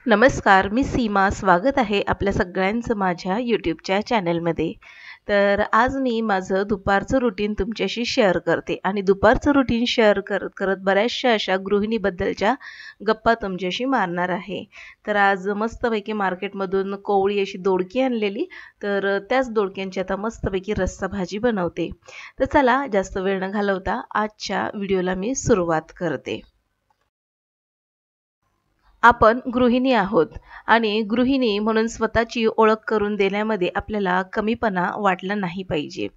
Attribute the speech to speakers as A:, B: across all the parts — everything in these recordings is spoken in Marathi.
A: नमस्कार, मी सीमा. स्वागत आहे आपल्या सगळ्यांचं माझ्या YouTubeच्या चॅनलमध्ये. तर आज मी माझं दुपारचं रुटीन तुमच्याशी शेअर करते आणि दुपारचं रुटीन शेअर करत करत बऱ्याचशा अशा गृहिणीबद्दलच्या गप्पा तुमच्याशी मारणार आहे. तर आज मस्तपैकी मार्केटमधून कोवळी अशी दोडकी आणलेली, तर त्याच दोडक्यांची आता मस्तपैकी रस्सा भाजी बनवते. तर चला जास्त वेळ न घालवता आजच्या व्हिडिओला मी सुरुवात करते. आपण गृहिणी आहोत आणि गृहिणी म्हणून स्वतःची ओळख करून देण्यामध्ये आपल्याला कमीपणा वाटला नाही पाहिजे.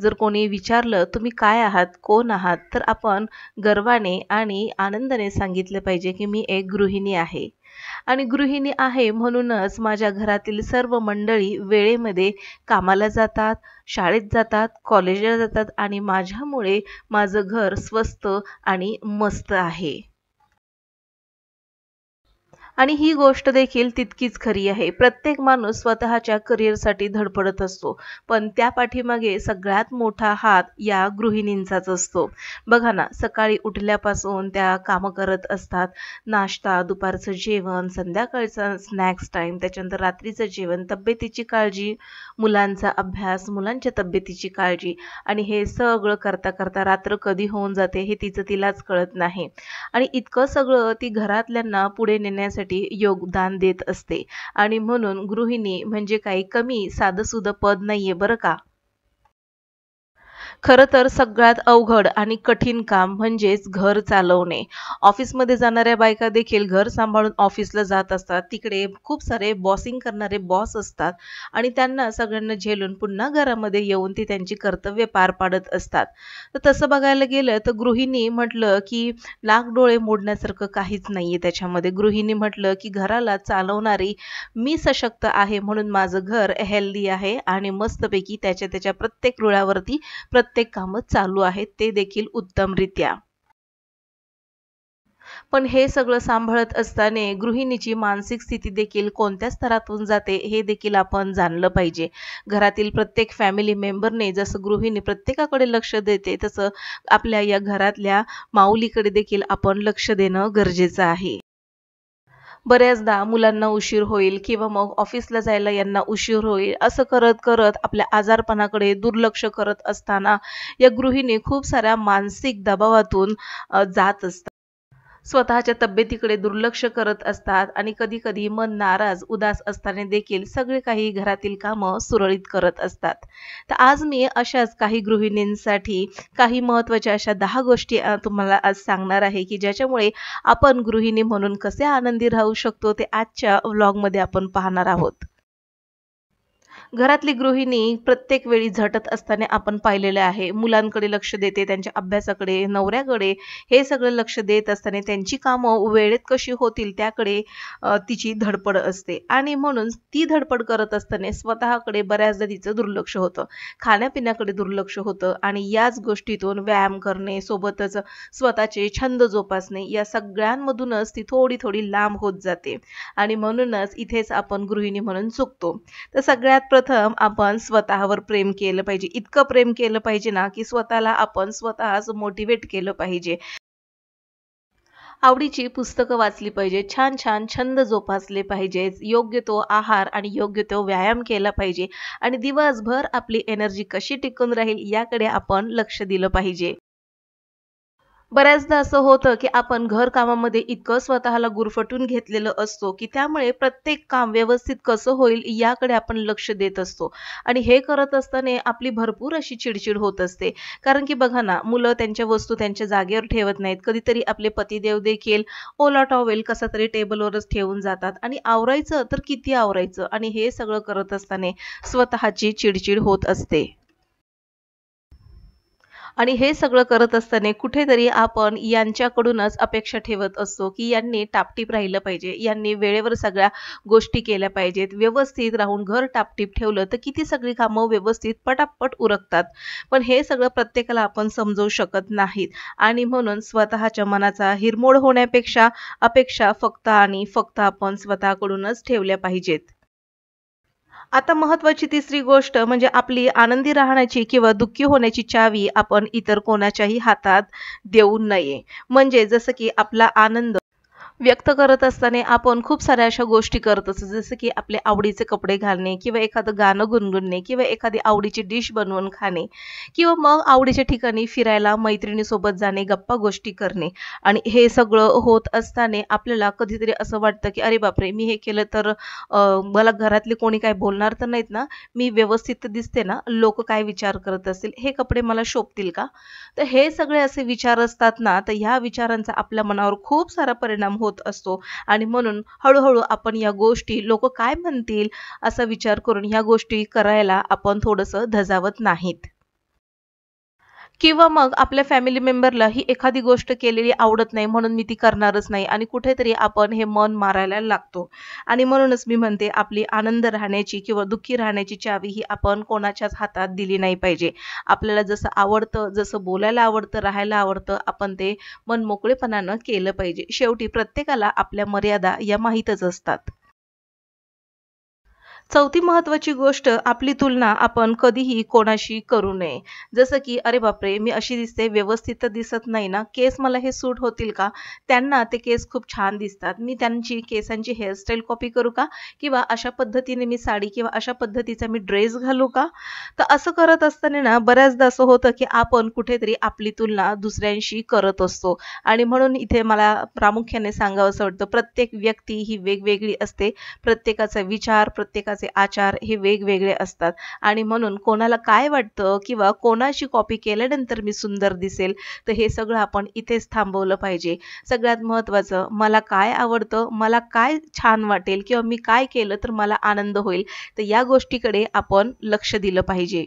A: जर कोणी विचारलं तुम्ही काय आहात, कोण आहात, तर आपण गर्वाने आणि आनंदाने सांगितलं पाहिजे की मी एक गृहिणी आहे. आणि गृहिणी आहे म्हणूनच माझ्या घरातील सर्व मंडळी वेळेमध्ये कामाला जातात, शाळेत जातात, कॉलेजला जातात आणि माझ्यामुळे माझं घर स्वस्त आणि मस्त आहे. आणि ही गोष्ट देखील तितकीच खरी आहे. प्रत्येक माणूस स्वतःच्या करिअरसाठी धडपडत असतो, पण त्या पाठीमागे सगळ्यात मोठा हात या गृहिणींचाच असतो. बघा ना, सकाळी उठल्यापासून त्या कामं करत असतात. नाश्ता, दुपारचं जेवण, संध्याकाळचा स्नॅक्स टाईम, त्याच्यानंतर रात्रीचं जेवण, तब्येतीची काळजी, मुलांचा अभ्यास, मुलांच्या तब्येतीची काळजी आणि हे सगळं करता करता रात्र कधी होऊन जाते हे तिचं तिलाच कळत नाही. आणि इतकं सगळं ती घरातल्यांना पुढे नेण्यासाठी योगदान देत असते आणि म्हणून गृहिणी म्हणजे काही कमी साधंसुधं पद नाहीये बरं का. खरं तर सगळ्यात अवघड आणि कठीण काम म्हणजेच घर चालवणे. ऑफिसमध्ये जाणाऱ्या बायका देखील घर सांभाळून ऑफिसला जात असतात. तिकडे खूप सारे बॉसिंग करणारे बॉस असतात आणि त्यांना सगळ्यांना झेलून पुन्हा घरामध्ये येऊन ती त्यांची कर्तव्य पार पाडत असतात. तर तसं बघायला गेलं तर गृहिणी म्हटलं की नाक डोळे मोडण्यासारखं काहीच नाहीये त्याच्यामध्ये. गृहिणी म्हटलं की घराला चालवणारी मी सशक्त आहे म्हणून माझं घर हेल्दी आहे आणि मस्तपैकी त्याच्या त्याच्या प्रत्येक रुळावरती प्रत्येक कामं चालू आहेत, ते देखील उत्तमरित्या. पण हे सगळं सांभाळत असताना गृहिणीची मानसिक स्थिती देखील कोणत्या स्तरातून जाते हे देखील आपण जाणलं पाहिजे. घरातील प्रत्येक फॅमिली मेंबरने जसं गृहिणी प्रत्येकाकडे लक्ष देते, तसं आपल्या या घरातल्या माऊलीकडे देखील आपण लक्ष देणं गरजेचं आहे. बऱ्याचदा मुलांना उशीर होईल किंवा मग ऑफिसला जायला यांना उशीर होईल असं करत करत आपल्या आजारपणाकडे दुर्लक्ष करत असताना या गृहिणी खूप साऱ्या मानसिक दबावातून जात असतात. स्वतःच्या तब्येतीकडे दुर्लक्ष करत असतात आणि कधी-कधी मन नाराज, उदास असताना देखील सगळे काही घरातील कामं सुरळीत करत असतात. तर आज मी अशाच काही गृहिणींसाठी काही महत्त्वाच्या अशा 10 गोष्टी तुम्हाला आज सांगणार आहे, की ज्याच्यामुळे आपण गृहिणी म्हणून कसे आनंदी राहू शकतो ते आजच्या व्लॉगमध्ये आपण पाहणार आहोत. घरातली गृहिणी प्रत्येक वेळी झटत असताना आपण पाहिलेलं आहे. मुलांकडे लक्ष देते, त्यांच्या अभ्यासाकडे, नवऱ्याकडे हे सगळं लक्ष देत असताना त्यांची कामं वेळेत कशी होतील त्याकडे तिची धडपड असते आणि म्हणून ती धडपड करत असताना स्वतःकडे बऱ्याचदा तिचं दुर्लक्ष होतं. खाण्यापिण्याकडे दुर्लक्ष होतं आणि याच गोष्टीतून व्यायाम करणे, सोबतच स्वतःचे छंद जोपासणे या सगळ्यांमधूनच ती थोडी-थोडी लांब होत जाते आणि म्हणूनच इथेच आपण गृहिणी म्हणून चुकतो. तर सगळ्यात प्रथम आपण स्वतःवर प्रेम केलं पाहिजे. इतकं प्रेम केलं पाहिजे ना, की स्वतःला आपण स्वतःच मोटिवेट केलं पाहिजे. आवडीची पुस्तकं वाचली पाहिजे, छान-छान छंद जोपासले पाहिजेत, योग्य तो आहार आणि योग्य तो व्यायाम केला पाहिजे आणि दिवसभर आपली एनर्जी कशी टिकून राहील याकडे आपण लक्ष दिलं पाहिजे. बऱ्याचदा असं होतं, की आपण घरकामामध्ये इतकं स्वतःला गुरफटून घेतलेलं असतो, की त्यामुळे प्रत्येक काम व्यवस्थित कसं होईल याकडे आपण लक्ष देत असतो आणि हे करत असताना आपली भरपूर अशी चिडचिड होत असते. कारण की बघा ना, मुलं त्यांच्या वस्तू त्यांच्या जागेवर ठेवत नाहीत. कधीतरी आपले पतिदेव देखील ओला टॉवेल कसातरी टेबलवरच ठेवून जातात आणि आवरायचं तर किती आवरायचं आणि हे सगळं करत असताना स्वतःची चिडचिड होत असते. आणि हे सगळं करत असताना कुठेतरी आपण यांच्याकडूनच अपेक्षा ठेवत असतो, की यांनी टापटीप राहिलं पाहिजे, यांनी वेळेवर सगळ्या गोष्टी केल्या पाहिजेत. व्यवस्थित राहून घर टापटीप ठेवलं तर किती सगळी कामं व्यवस्थित पटापट उरकतात. पण हे सगळं प्रत्येकाला आपण समजवू शकत नाहीत आणि म्हणून स्वतःच्या मनाचा हिरमोड होण्यापेक्षा अपेक्षा फक्त आणि फक्त आपण स्वतःकडूनच ठेवल्या पाहिजेत. आता महत्त्वाची तिसरी गोष्ट म्हणजे आपली आनंदी राहण्याची किंवा दुःखी होण्याची चावी आपण इतर कोणाच्याही हातात देऊ नये. म्हणजे जसं की आपला आनंद व्यक्त करत असताना आपण खूप साऱ्या अशा गोष्टी करत असतो, जसं की आपले आवडीचे कपडे घालणे किंवा एखादं गाणं गुणगुणणे किंवा एखादी आवडीची डिश बनवून खाणे किंवा मग आवडीच्या ठिकाणी फिरायला मैत्रिणीसोबत जाणे, गप्पा गोष्टी करणे. आणि हे सगळं होत असताना आपल्याला कधीतरी असं वाटतं, की अरे बापरे! मी हे केलं तर मला घरातले कोणी काही बोलणार तर नाहीत ना? मी व्यवस्थित तर दिसते ना? लोकं काय विचार करत असतील? हे कपडे मला शोभतील का? तर हे सगळे असे विचार असतात ना, तर ह्या विचारांचा आपल्या मनावर खूप सारा परिणाम होत असतो आणि म्हणून हळू-हळू आपण या गोष्टी लोकं काय म्हणतील असा विचार करून ह्या गोष्टी करायला आपण थोडंसं धजावत नाहीत. किंवा मग आपल्या फॅमिली मेंबरला ही एखादी गोष्ट केलेली आवडत नाही म्हणून मी ती करणारच नाही आणि कुठेतरी आपण हे मन मारायला लागतो. आणि म्हणूनच मी म्हणते आपली आनंद राहण्याची किंवा दुःखी राहण्याची चावी ही आपण कोणाच्याच हातात दिली नाही पाहिजे. आपल्याला जसं आवडतं, जसं बोलायला आवडतं, राहायला आवडतं, आपण ते मनमोकळेपणानं केलं पाहिजे. शेवटी प्रत्येकाला आपल्या मर्यादा या माहीतच असतात. चौथी महत्त्वाची गोष्ट आपली तुलना आपण कधीही कोणाशी करू नये. जसं की "अरे बापरे! मी अशी दिसते, व्यवस्थित तर दिसत नाही ना? केस मला हे सूट होतील का? त्यांना ते केस खूप छान दिसतात. मी त्यांची केसांची हेअरस्टाईल कॉपी करू का? किंवा अशा पद्धतीने मी साडी किंवा अशा पद्धतीचा मी ड्रेस घालू का?" तर असं करत असताना ना बऱ्याचदा असं होतं, की आपण कुठेतरी आपली तुलना दुसऱ्यांशी करत असतो आणि म्हणून इथे मला प्रामुख्याने सांगावसं वाटतं, प्रत्येक व्यक्ती ही वेगवेगळी असते. प्रत्येकाचा विचार, प्रत्येकाचे आचार हे वेगवेगळे असतात आणि म्हणून कोणाला काय वाटतं किंवा कोणाची कॉपी केल्यानंतर मी सुंदर दिसेल, तर हे सगळं आपण इथेच थांबवलं पाहिजे. सगळ्यात महत्त्वाचं मला काय आवडतं, मला काय छान वाटेल किंवा मी काय केलं तर मला आनंद होईल, तर या गोष्टीकडे आपण लक्ष दिलं पाहिजे.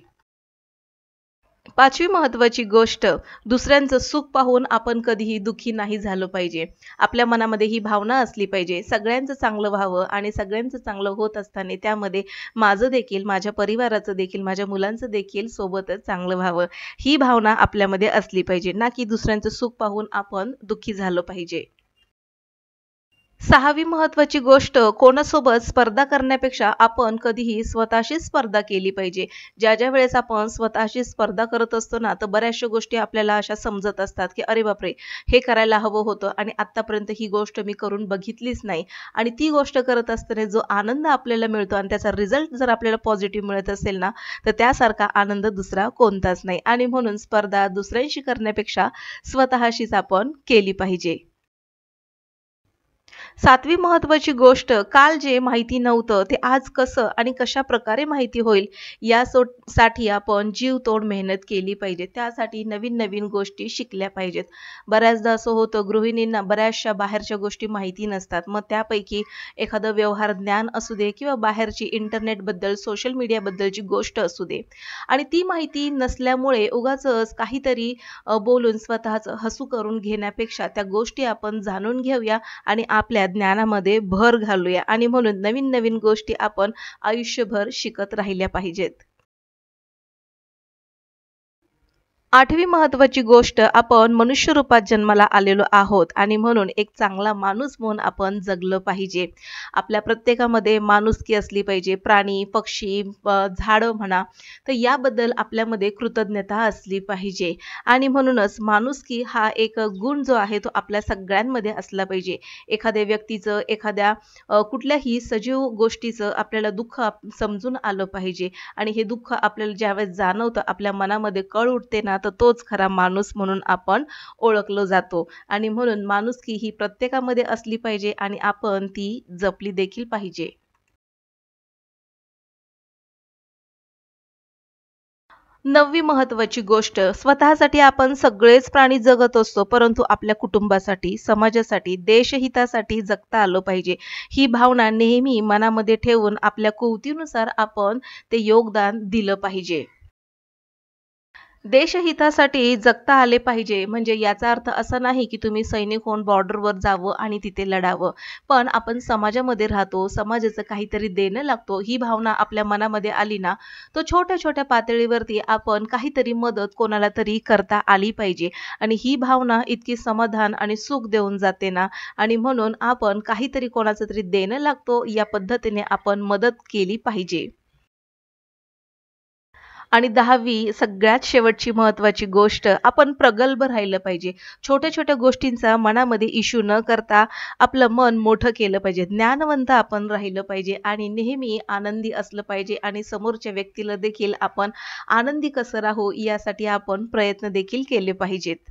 A: 5वी महत्त्वाची गोष्ट, दुसऱ्यांचं सुख पाहून आपण कधीही दुःखी नाही झालं पाहिजे. आपल्या मनामध्ये ही भावना असली पाहिजे, सगळ्यांचं चांगलं व्हावं आणि सगळ्यांचं चांगलं होत असताना त्यामध्ये माझं देखील, माझ्या परिवाराचं देखील, माझ्या मुलांचं देखील सोबतच चांगलं व्हावं. ही भावना आपल्यामध्ये असली पाहिजे, ना की दुसऱ्यांचं सुख पाहून आपण दुःखी झालं पाहिजे. 6वी महत्त्वाची गोष्ट, कोणासोबत स्पर्धा करण्यापेक्षा आपण कधीही स्वतःशी स्पर्धा केली पाहिजे. ज्या वेळेस आपण स्वतःशी स्पर्धा करत असतो ना, तर बऱ्याचशा गोष्टी आपल्याला अशा समजत असतात, की "अरे बापरे! हे करायला हवं होतं आणि आत्तापर्यंत ही गोष्ट मी करून बघितलीच नाही." आणि ती गोष्ट करत असताना जो आनंद आपल्याला मिळतो आणि त्याचा रिझल्ट जर आपल्याला पॉझिटिव्ह मिळत असेल ना, तर त्यासारखा आनंद दुसरा कोणताच नाही. आणि म्हणून स्पर्धा दुसऱ्यांशी करण्यापेक्षा स्वतःशीच आपण केली पाहिजे. 7वी महत्त्वाची गोष्ट, काल जे माहिती नव्हतं ते आज कसं आणि कशाप्रकारे माहिती होईल साठी आपण जीवतोड मेहनत केली पाहिजे. त्यासाठी नवीन-नवीन गोष्टी शिकल्या पाहिजेत. बऱ्याचदा असं होतं गृहिणींना बऱ्याचशा बाहेरच्या गोष्टी माहिती नसतात. मग त्यापैकी एखादं व्यवहार ज्ञान असू दे किंवा बाहेरची इंटरनेटबद्दल, सोशल मीडियाबद्दलची गोष्ट असू दे आणि ती माहिती नसल्यामुळे उगाचच काहीतरी बोलून स्वतःचं हसू करून घेण्यापेक्षा त्या गोष्टी आपण जाणून घेऊया आणि आपल्या ज्ञानामध्ये भर घालूया आणि म्हणून नवीन-नवीन गोष्टी आपण आयुष्यभर शिकत राहिल्या पाहिजेत. 8वी महत्त्वाची गोष्ट, आपण मनुष्य रूपात जन्माला आलेलो आहोत आणि म्हणून एक चांगला माणूस म्हणून आपण जगलं पाहिजे. आपल्या प्रत्येकामध्ये माणुसकी असली पाहिजे. प्राणी, पक्षी, झाडं म्हणा, तर याबद्दल आपल्यामध्ये कृतज्ञता असली पाहिजे आणि म्हणूनच माणुसकी हा एक गुण जो आहे तो आपल्या सगळ्यांमध्ये असला पाहिजे. एखाद्या व्यक्तीचं, एखाद्या कुठल्याही सजीव गोष्टीचं आपल्याला दुःख समजून आलं पाहिजे आणि हे दुःख आपल्याला ज्यावेळेस जाणवतं, आपल्या मनामध्ये कळ उठते ना, तर तोच खरा माणूस म्हणून आपण ओळखलो जातो आणि म्हणून माणुसकी ही प्रत्येकामध्ये असली पाहिजे आणि आपण ती जपली देखील पाहिजे. 9वी महत्त्वाची गोष्ट, स्वतःसाठी आपण सगळेच प्राणी जगत असतो, परंतु आपल्या कुटुंबासाठी, समाजासाठी, देशहितासाठी जगता आलं पाहिजे. ही भावना नेहमी मनामध्ये ठेवून आपल्या कुवतीनुसार आपण ते योगदान दिलं पाहिजे. देशहितासाठी जगता आले पाहिजे म्हणजे याचा अर्थ असा नाही की तुम्ही सैनिक होऊन बॉर्डरवर जावं आणि तिथे लढावं. पण आपण समाजामध्ये राहतो, समाजाचं काहीतरी देणं लागतो, ही भावना आपल्या मनामध्ये आली ना, तर छोट्या-छोट्या पातळीवरती आपण काहीतरी मदत कोणाला तरी करता आली पाहिजे आणि ही भावना इतकी समाधान आणि सुख देऊन जाते ना आणि म्हणून आपण काहीतरी कोणाचं तरी देणं लागतो, या पद्धतीने आपण मदत केली पाहिजे. आणि 10वी सगळ्यात शेवटची महत्त्वाची गोष्ट, आपण प्रगल्भ राहिलं पाहिजे. छोट्या-छोट्या गोष्टींचा मनामध्ये इश्यू न करता आपलं मन मोठं केलं पाहिजे. ज्ञानवंत आपण राहिलं पाहिजे आणि नेहमी आनंदी असलं पाहिजे आणि समोरच्या व्यक्तीला देखील आपण आनंदी कसं राहू यासाठी आपण प्रयत्न देखील केले पाहिजेत.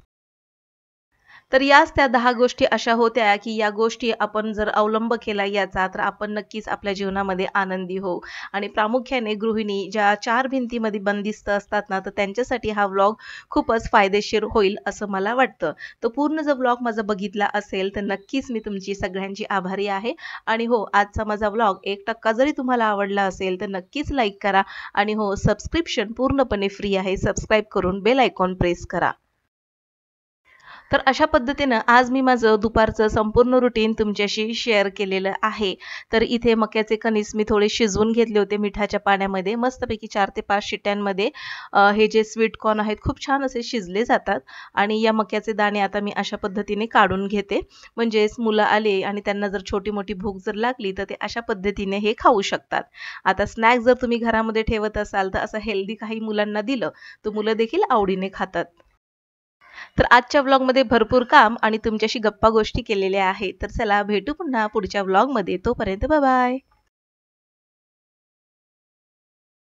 A: तर याच त्या 10 गोष्टी अशा होत्या, की या गोष्टी आपण जर अवलंब केला याचा, तर आपण नक्कीच आपल्या जीवनामध्ये आनंदी होऊ. आणि प्रामुख्याने गृहिणी ज्या 4 भिंतीमध्ये बंदिस्त असतात ना, तर त्यांच्यासाठी हा व्लॉग खूपच फायदेशीर होईल असं मला वाटतं. तर पूर्ण जर व्लॉग माझा बघितला असेल, तर नक्कीच मी तुमची सगळ्यांची आभारी आहे. आणि हो, आजचा माझा व्लॉग 1% जरी तुम्हाला आवडला असेल, तर नक्कीच लाईक करा. आणि हो, सबस्क्रिप्शन पूर्णपणे फ्री आहे. सबस्क्राईब करून बेल आयकॉन प्रेस करा. तर अशा पद्धतीनं आज मी माझं दुपारचं संपूर्ण रुटीन तुमच्याशी शेअर केलेलं आहे. तर इथे मक्याचे कणीस मी थोडे शिजवून घेतले होते मिठाच्या पाण्यामध्ये. मस्तपैकी 4 ते 5 शिट्ट्यांमध्ये हे जे स्वीट कॉर्न आहेत खूप छान असे शिजले जातात आणि या मक्याचे दाणे आता मी अशा पद्धतीने काढून घेते. म्हणजेच मुलं आले आणि त्यांना जर छोटी-मोठी भूक जर लागली तर ते अशा पद्धतीने हे खाऊ शकतात. आता स्नॅक्स जर तुम्ही घरामध्ये ठेवत असाल तर असं हेल्दी काही मुलांना दिलं, तर मुलं देखील आवडीने खातात. तर आजच्या व्लॉगमध्ये भरपूर काम आणि तुमच्याशी गप्पा गोष्टी केलेल्या आहेत. तर चला भेटू पुन्हा पुढच्या व्लॉगमध्ये. तोपर्यंत बाय बाय.